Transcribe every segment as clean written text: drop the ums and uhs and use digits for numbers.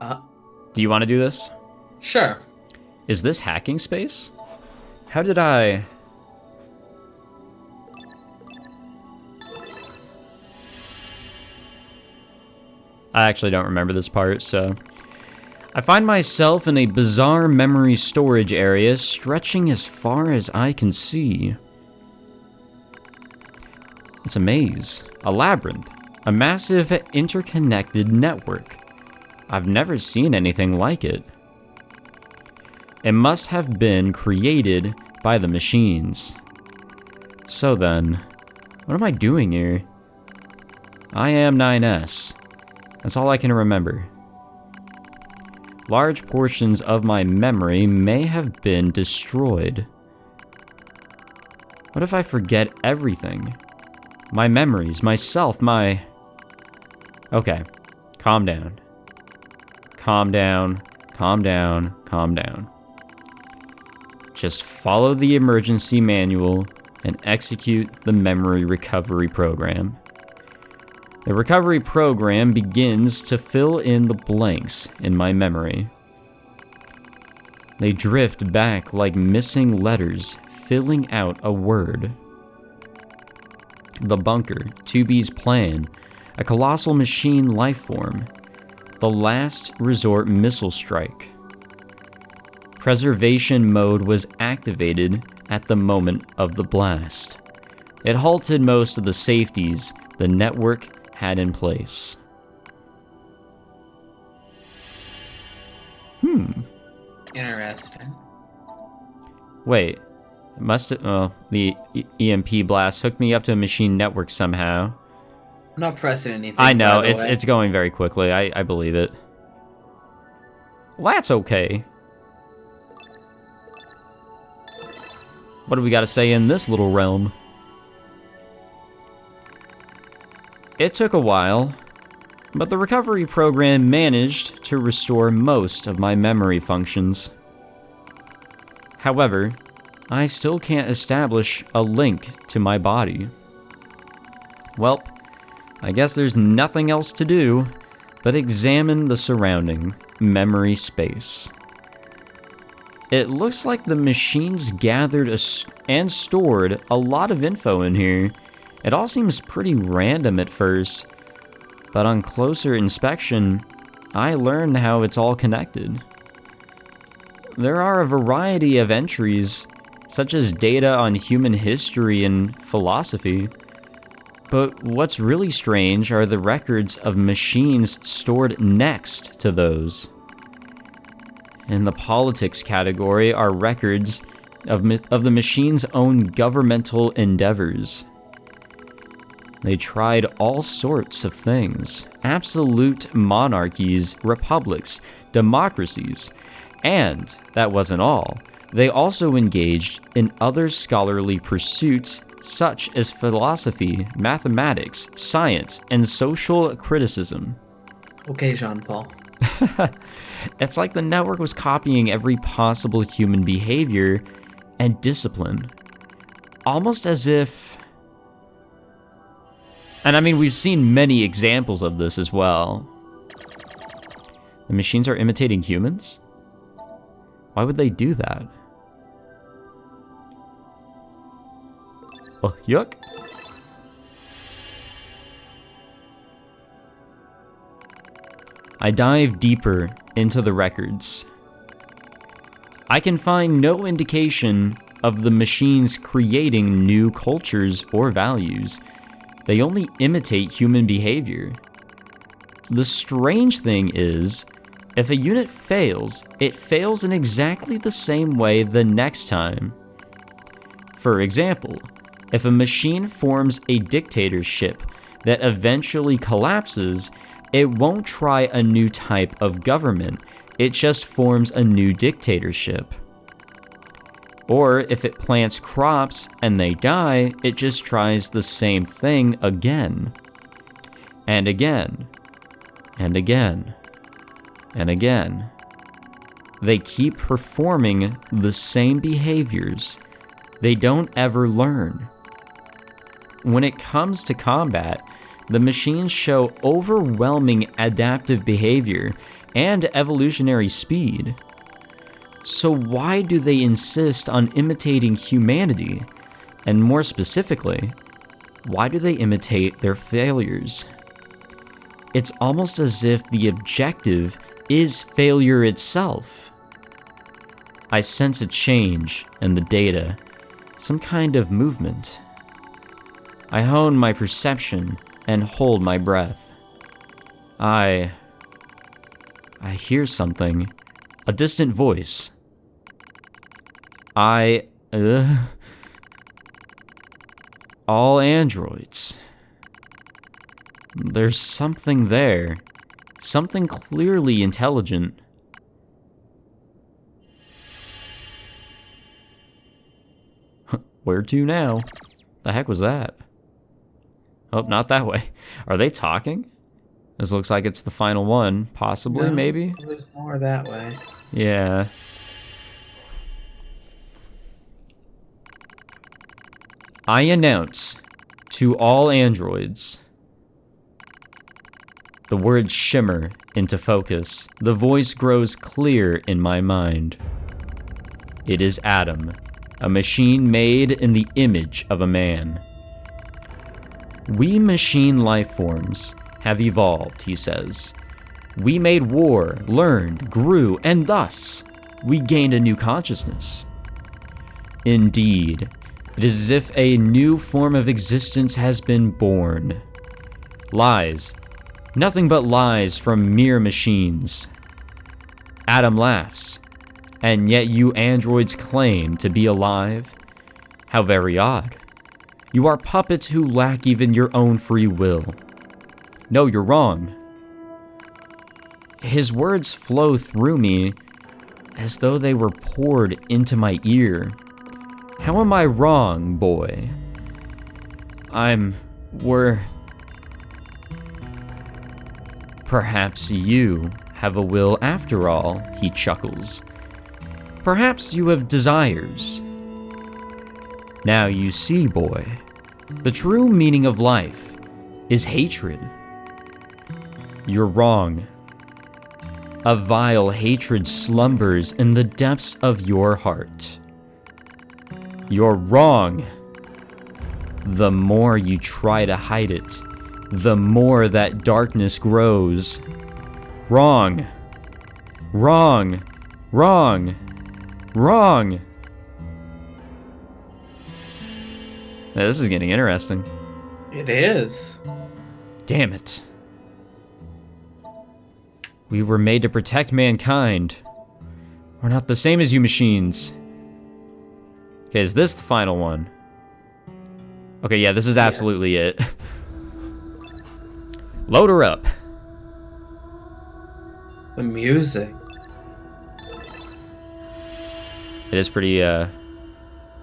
Uh, Do you want to do this? sure. Is this hacking space? How did I... I actually don't remember this part, so... I find myself in a bizarre memory storage area stretching as far as I can see. It's a maze, a labyrinth, a massive interconnected network. I've never seen anything like it. It must have been created by the machines. So then, what am I doing here? I am 9S. That's all I can remember. Large portions of my memory may have been destroyed. What if I forget everything? My memories, myself, my... Okay, calm down. Calm down, calm down, calm down. Just follow the emergency manual and execute the memory recovery program. The recovery program begins to fill in the blanks in my memory. They drift back like missing letters, filling out a word. The bunker, 2B's plan, a colossal machine lifeform, the last resort missile strike. Preservation mode was activated at the moment of the blast. It halted most of the safeties the network had in place. Interesting. Wait, it must have, the EMP blast hooked me up to a machine network somehow. I'm not pressing anything. I know, by the way. it's going very quickly, I believe it. Well, that's okay. What do we got to say in this little realm? It took a while, but the recovery program managed to restore most of my memory functions. However, I still can't establish a link to my body. Well, I guess there's nothing else to do but examine the surrounding memory space. It looks like the machines gathered and stored a lot of info in here. It all seems pretty random at first, but on closer inspection, I learned how it's all connected. There are a variety of entries, such as data on human history and philosophy, but what's really strange are the records of machines stored next to those. In the politics category are records of the machine's own governmental endeavors. They tried all sorts of things: absolute monarchies, republics, democracies, and that wasn't all. They also engaged in other scholarly pursuits such as philosophy, mathematics, science, and social criticism. Okay, Jean-Paul. It's like the network was copying every possible human behavior and discipline. Almost as if... And I mean, we've seen many examples of this as well. The machines are imitating humans? Why would they do that? Oh, yuck. I dive deeper into the records. I can find no indication of the machines creating new cultures or values. They only imitate human behavior. The strange thing is, if a unit fails, it fails in exactly the same way the next time. For example, if a machine forms a dictatorship that eventually collapses, it won't try a new type of government, it just forms a new dictatorship. Or if it plants crops and they die, it just tries the same thing again. And again. And again. And again. They keep performing the same behaviors. They don't ever learn. When it comes to combat, the machines show overwhelming adaptive behavior and evolutionary speed. So why do they insist on imitating humanity? And more specifically, why do they imitate their failures? It's almost as if the objective is failure itself. I sense a change in the data, some kind of movement. I hone my perception and hold my breath. I hear something, a distant voice. All androids. There's something there, something clearly intelligent. Where to now? The heck was that? Oh, not that way. Are they talking? This looks like it's the final one. Possibly, No, maybe? there's more that way. Yeah. I announce to all androids. The words shimmer into focus. The voice grows clear in my mind. It is Adam, a machine made in the image of a man. We machine life forms have evolved, he says. We made war, learned, grew, and thus we gained a new consciousness. Indeed, it is as if a new form of existence has been born. Lies. Nothing but lies from mere machines. Adam laughs. And yet you androids claim to be alive? How very odd. You are puppets who lack even your own free will. No, you're wrong. His words flow through me as though they were poured into my ear. How am I wrong, boy? We're... Perhaps you have a will after all, he chuckles. Perhaps you have desires. Now you see, boy, the true meaning of life is hatred. You're wrong. A vile hatred slumbers in the depths of your heart. You're wrong. The more you try to hide it, the more that darkness grows. Wrong. Wrong. Wrong. Wrong. Now, this is getting interesting. It is. Damn it. We were made to protect mankind. We're not the same as you machines. Okay, is this the final one? Okay, yeah, this is absolutely it. Load her up. The music. It is pretty,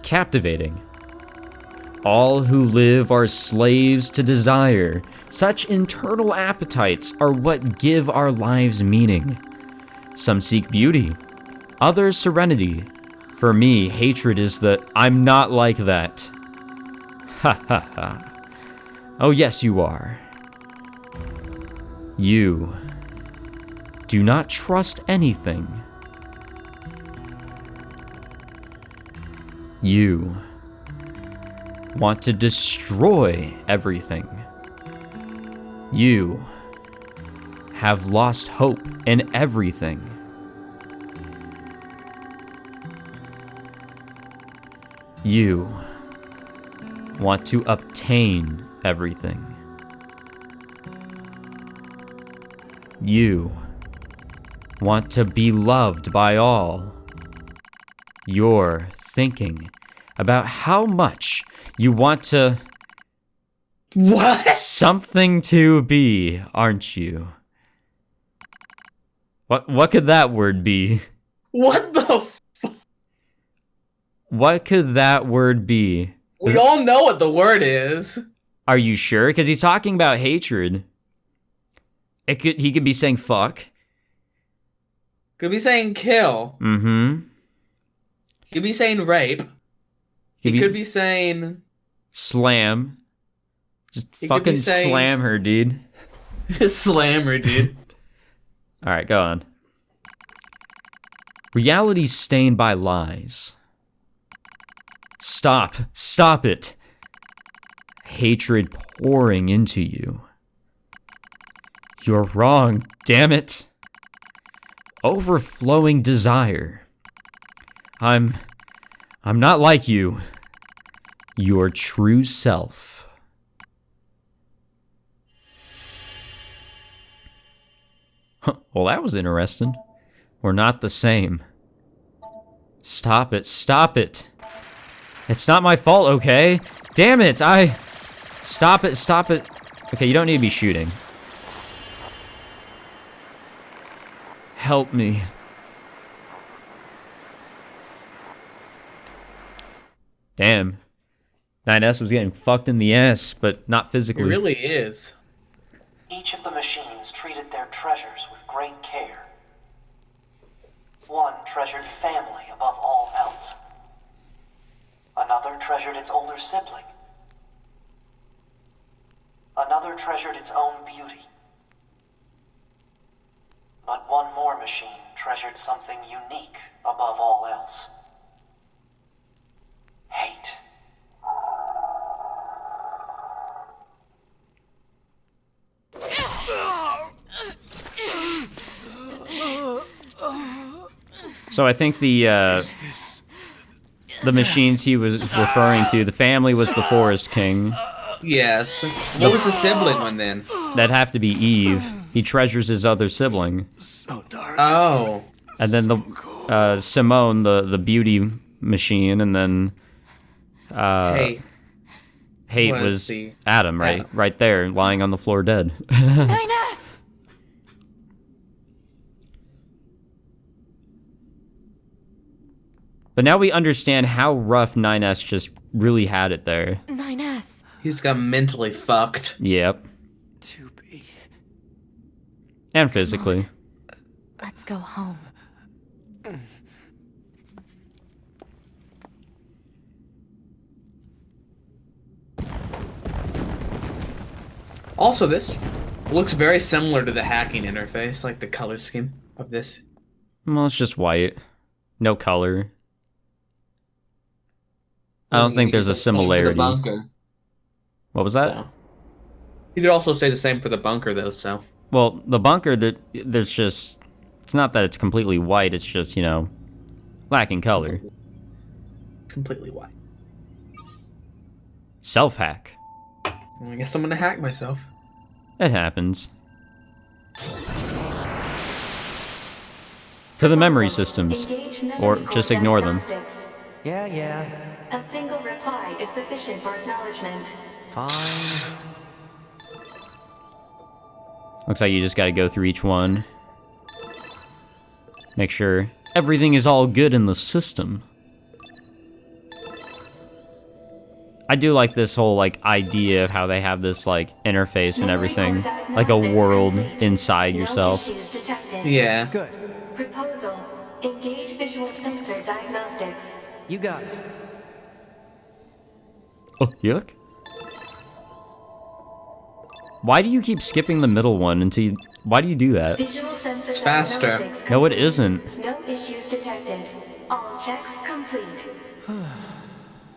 captivating. All who live are slaves to desire. Such internal appetites are what give our lives meaning. Some seek beauty, others serenity. For me, hatred is the I'm not like that. Ha ha ha. Oh yes, you are. You do not trust anything. You want to destroy everything. You have lost hope in everything. You want to obtain everything. You want to be loved by all. You're thinking about how much you want to... What? Something to be, aren't you? What could that word be? What the What could that word be? We all know what the word is. Are you sure? Because he's talking about hatred. He could be saying fuck. Could be saying kill. Mm-hmm. Could be saying rape. He could be saying... Slam. Just He could be fucking saying- slam her, dude. Slammer, dude. Alright, go on. Reality's stained by lies. Stop. Stop it. Hatred pouring into you. You're wrong, damn it. Overflowing desire. I'm not like you. Your true self. Huh, well, that was interesting. We're not the same. Stop it, stop it. It's not my fault, okay? Damn it, Stop it, stop it. Okay, you don't need to be shooting. Help me. Damn. 9S was getting fucked in the ass, but not It physically. really is. Each of the machines treated their treasures with great care. One treasured family above all else. Another treasured its older sibling. Another treasured its own beauty. But one more machine treasured something unique above all else. Hate. So I think the machines he was referring to, the family was the Forest King. Yes. What was the sibling one then? That'd have to be Eve. He treasures his other sibling. So dark. Oh. And then the Simone, the beauty machine, and then Hey. Hate was was the- Adam, right? Adam. Right there, lying on the floor dead. 9S! But now we understand how rough 9S just really had it there. 9S. He's got mentally fucked. Yep. To be. And physically. Let's go home. Also, this looks very similar to the hacking interface, like the color scheme of this. Well, it's just white. No color. I don't think there's a similarity. What was that? So. You could also say the same for the bunker, though, so. Well, the bunker, there's just... It's not that it's completely white, it's just, you know, lacking color. It's completely white. Self-hack. Well, I guess I'm gonna hack myself. It happens. To the memory systems. Or just ignore them. Yeah. A single reply is sufficient for acknowledgement. Fine. Looks like you just gotta go through each one. Make sure everything is all good in the system. I do like this whole, like, idea of how they have this, like, interface and everything. Like a world inside yourself. No issues detected. Yeah. Good. Proposal. Engage visual sensor diagnostics. You got it. Oh, yuck. Why do you keep skipping the middle one until you... Why do you do that? Visual sensor It's faster. diagnostics No, it complete. isn't. No issues detected. All checks complete.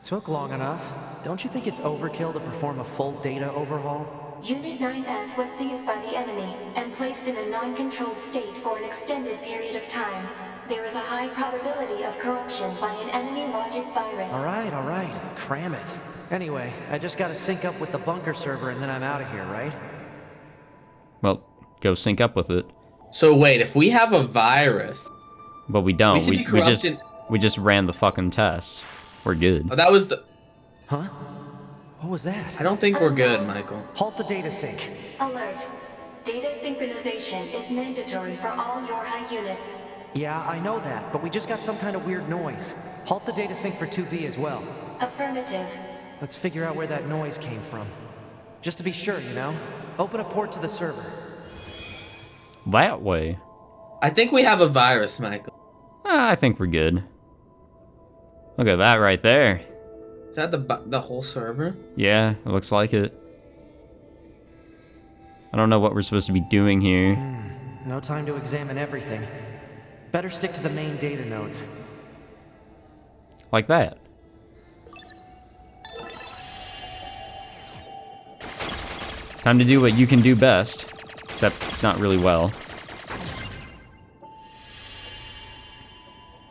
Took long enough. Don't you think it's overkill to perform a full data overhaul? Unit 9S was seized by the enemy and placed in a non-controlled state for an extended period of time. There is a high probability of corruption by an enemy logic virus. All right. Cram it. Anyway, I just gotta sync up with the bunker server and then I'm out of here, right? Well, go sync up with it. So wait, if we have a virus... But we don't. We can be corrupted. We just ran the fucking tests. We're good. Oh, that was the... Huh? What was that? I don't think we're good, Michael. Halt the data sync. Alert. Data synchronization is mandatory for all your high units. Yeah, I know that, but we just got some kind of weird noise. Halt the data sync for 2B as well. Affirmative. Let's figure out where that noise came from. Just to be sure, you know? Open a port to the server. That way. I think we have a virus, Michael. I think we're good. Look at that right there. Is that the whole server? Yeah, it looks like it. I don't know what we're supposed to be doing here. No time to examine everything. Better stick to the main data nodes. Like that. Time to do what you can do best. Except not really well.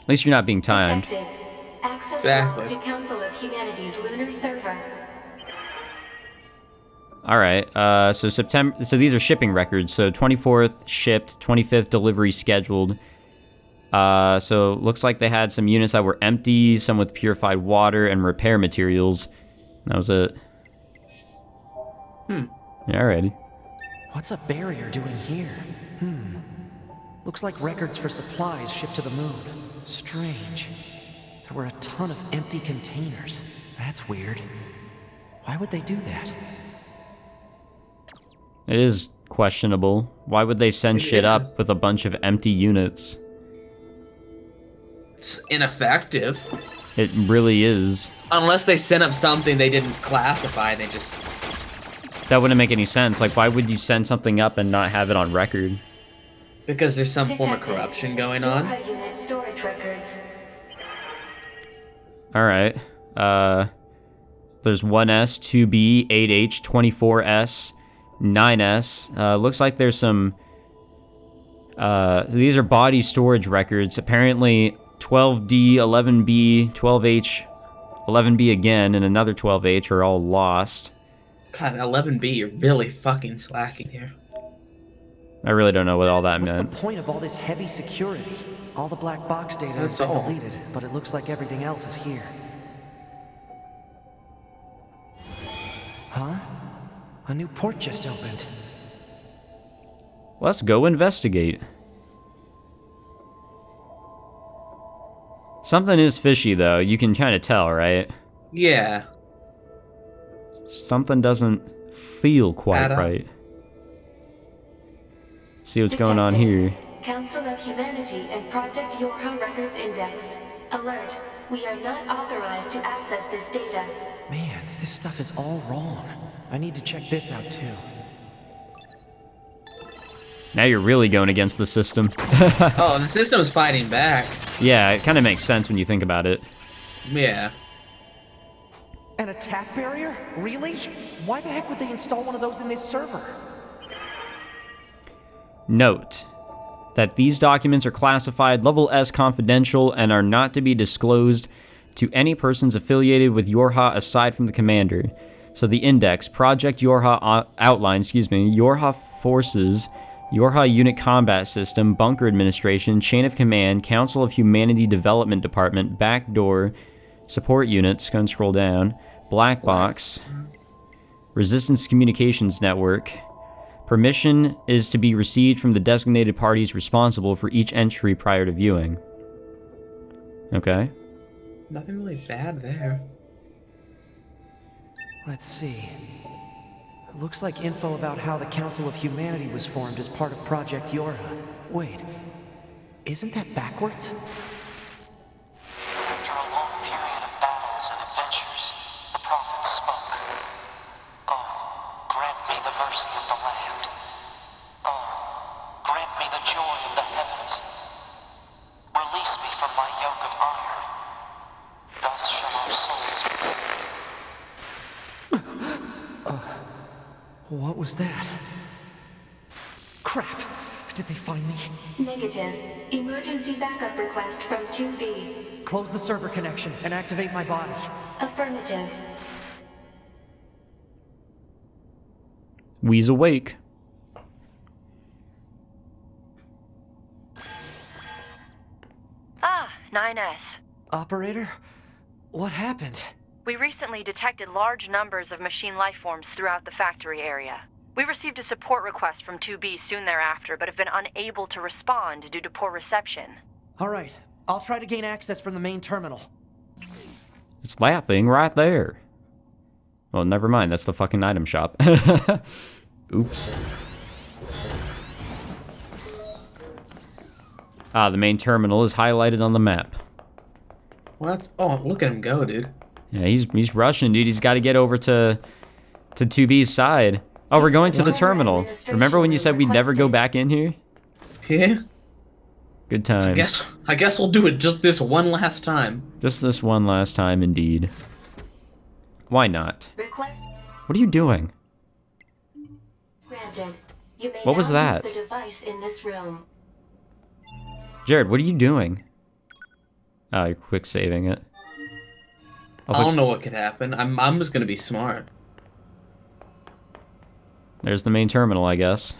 At least you're not being timed. Detected. Access Exactly. blocked to Council of Humanity's lunar server. Alright, so September, so these are shipping records. So 24th shipped, 25th delivery scheduled. So looks like they had some units that were empty, some with purified water and repair materials. That was it. Yeah, alrighty. What's a barrier doing here? Looks like records for supplies shipped to the moon. Strange. There were a ton of empty containers. That's weird. Why would they do that? It is questionable. Why would they send shit up with a bunch of empty units? It's ineffective. It really is. Unless they sent up something they didn't classify, they just... That wouldn't make any sense. Like, why would you send something up and not have it on record? Because there's some form of Detected. corruption going on. Yorha unit storage records. Alright. There's 1S, 2B, 8H, 24S, 9S. Looks like there's some... these are body storage records. Apparently, 12D, 11B, 12H, 11B again, and another 12H are all lost. God, 11B, you're really fucking slacking here. I really don't know what all that What's meant. the point of all this heavy security? All the black box data has That's been all. deleted, but it looks like everything else is here. Huh? A new port just opened. Let's go investigate. Something is fishy, though. You can kind of tell, right? Yeah. Something doesn't feel quite Add up. right. See what's going on Detected. here. Council of Humanity and Project Yorha Records Index. Alert. We are not authorized to access this data. Man, this stuff is all wrong. I need to check this out too. Now you're really going against the system. Oh, the system's fighting back. Yeah, it kind of makes sense when you think about it. Yeah. An attack barrier? Really? Why the heck would they install one of those in this server? Note that these documents are classified level S confidential and are not to be disclosed to any persons affiliated with Yorha aside from the commander. So the index, Project Yorha outline, Yorha forces, Yorha unit combat system, bunker administration, chain of command, Council of Humanity Development Department, backdoor, support units, go and scroll down, black box, resistance communications network. Permission is to be received from the designated parties responsible for each entry prior to viewing. Okay. Nothing really bad there. Let's see. Looks like info about how the Council of Humanity was formed as part of Project Yorha. Wait, isn't that backwards? After a long period of battles and adventures, the prophets spoke. Oh, grant me the mercy of the land. Oh, grant me the joy of the heavens. Release me from my yoke of iron. Thus shall our souls be. What was that? Crap! Did they find me? Negative. Emergency backup request from 2B. Close the server connection and activate my body. Affirmative. We's awake. Ah, 9S. Operator? What happened? We recently detected large numbers of machine lifeforms throughout the factory area. We received a support request from 2B soon thereafter, but have been unable to respond due to poor reception. Alright, I'll try to gain access from the main terminal. It's that thing right there. Well, never mind. That's the fucking item shop. Oops. Ah, the main terminal is highlighted on the map. What? Oh, look at him go, dude. Yeah, he's rushing, dude. He's got to get over to 2B's side. Oh, we're going to the terminal. Remember when you said we'd never go back in here? Yeah. Good times. I guess we'll do it just this one last time. Just this one last time, indeed. Why not? Request What are you doing? granted. You may What was now that? use the device in this room. Jared, what are you doing? Oh, you're quick saving it. I don't know what could happen. I'm just gonna be smart. There's the main terminal, I guess.